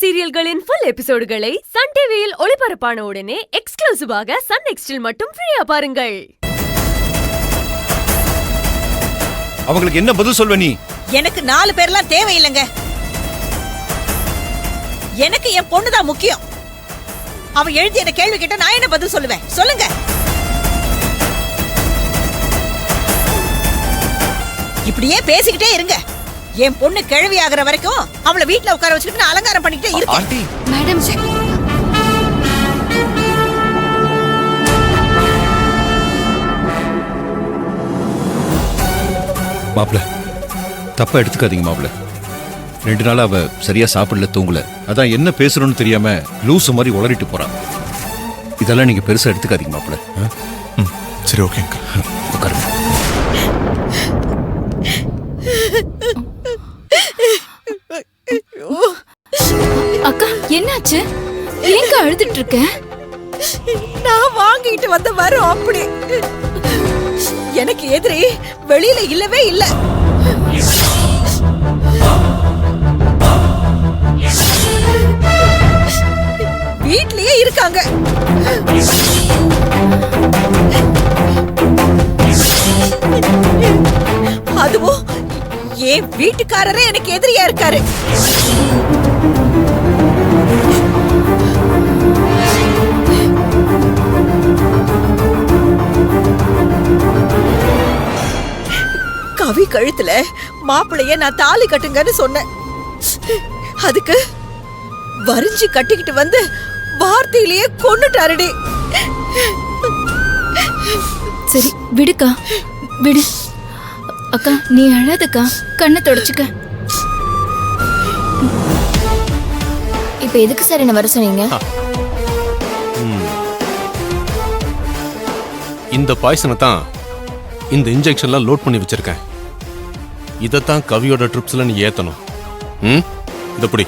சீரியல்களின் full எபிசோடுகளை Sun டிவியில் ஒளிபரப்பான உடனே எக்ஸ்க்ளூசிவாக சன் நெக்ஸ்டில் மட்டும் ஃப்ரீயா பாருங்கள். அவங்களுக்கு என்ன பதில் சொல்வ நீ? எனக்கு 4 பேர்லாம் தேவையில்லைங்க. எனக்கு என் பொண்ணுதான் முக்கியம். அவ எழுதி என்ன கேள்வி கேட்ட நான் என்ன பதில் சொல்லுவேன்? சொல்லுங்க. இப்படியே பேசிக்கிட்டே இருங்க. என் பொண்ணு கிழவி ஆகுற வரைக்கும் அவளை வீட்டுல உட்கார வச்சுக்கிட்டு நான் அலங்காரம் பண்ணிக்கிட்டே இருக்கேன். மேடம், மாப்ள, தப்பா எடுத்துக்காதீங்க மாப்ள. 2 நாளா அவ சரியா சாப்பிடல, தூங்கல. அதான் என்ன பேசுறோம்னு தெரியாம லூசு மாதிரி உளறிட்டு போறான். இதெல்லாம் நீங்க பெருசா எடுத்துக்காதீங்க மாப்ள. சரி, ஓகே உட்காருங்க. அக்கா, என்னாச்சு? ஏங்க அழுதுட்டு இருக்க? நான் வாங்கிட்டு வந்த வரும் அப்படி எனக்கு எதிரி வெளியில இல்லவே இல்ல. வீட்லயே இருக்காங்க. அதுவும் என் வீட்டுக்காரரே எனக்கு எதிரியா இருக்காரு. கவி கழுத்துல மாப்பிளைய நான் தாலி கட்டுங்கன்னு சொன்னேன். அதுக்கு வரிஞ்சு கட்டிக்கிட்டு வந்து வார்த்தையிலேயே கொன்னுட்டாருடி. சரி, விடுக்கா, விடு. அக்கா, நீ அழாதக்கா, கண்ணை தொடச்சுக்க. இப்ப எதுக்கு சார் என்ன வர சொன்னீங்க? இந்த பாய்சனை தான் இந்த இன்ஜெக்ஷன்லாம் லோட் பண்ணி வச்சிருக்கேன். இதைத்தான் கவியோட ட்ரிப்ஸ்ல நீ ஏத்தணும். இத புடி.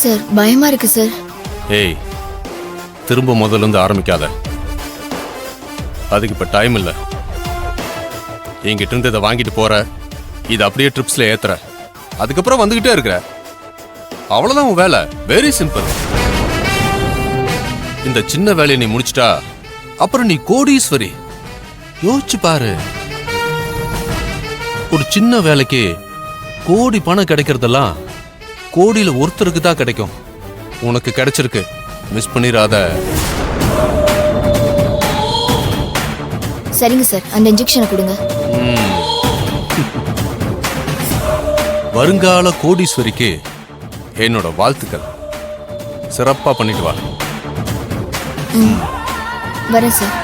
சார், பயமா இருக்கு சார். ஏய், திரும்ப முதல்ல இருந்து ஆரம்பிக்காத. அதுக்கு இப்ப டைம் இல்ல. என்கிட்ட இருந்து இதை வாங்கிட்டு போற, இதை அப்படியே ட்ரிப்ஸ்ல ஏத்துற, அதுக்கப்புறம் வந்துகிட்டே இருக்கிற. அவ்வளவுதான் உன் வேலை. Very simple. இந்த சின்ன வேலையை நீ முடிச்சிட்டா அப்புறம் நீ கோடீஸ்வரி. யோசிச்சு பாரு, ஒரு சின்ன வேலைக்கு கோடி பணம் கிடைக்கிறதெல்லாம் கோடியில ஒருத்தருக்கு தான் கிடைக்கும். உனக்கு கிடைச்சிருக்கு, மிஸ் பண்ணிராத. சரிங்க சார், அந்த இன்ஜெக்ஷனை கொடுங்க. வருங்கால கோடீஸ்வரிக்கு என்னோட வாழ்த்துக்கள். சிறப்பா பண்ணிட்டு வா. வரேன் சார்.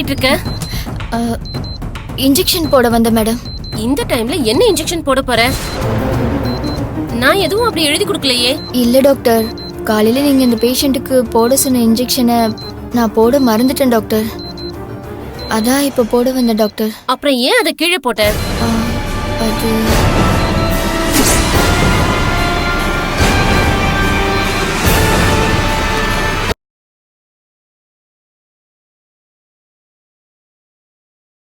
பண்ணிட்டு இருக்க? இன்ஜெக்ஷன் போட வந்த மேடம். இந்த டைம்ல என்ன இன்ஜெக்ஷன் போட போற? நான் எதுவும் அப்படி எழுதி கொடுக்கலையே. இல்ல டாக்டர், காலையில நீங்க இந்த பேஷண்ட்டுக்கு போட சொன்ன இன்ஜெக்ஷனை நான் போட மறந்துட்டேன் டாக்டர். அதான் இப்ப போட வந்த டாக்டர். அப்புறம் ஏன் அதை கீழே போட்ட? அது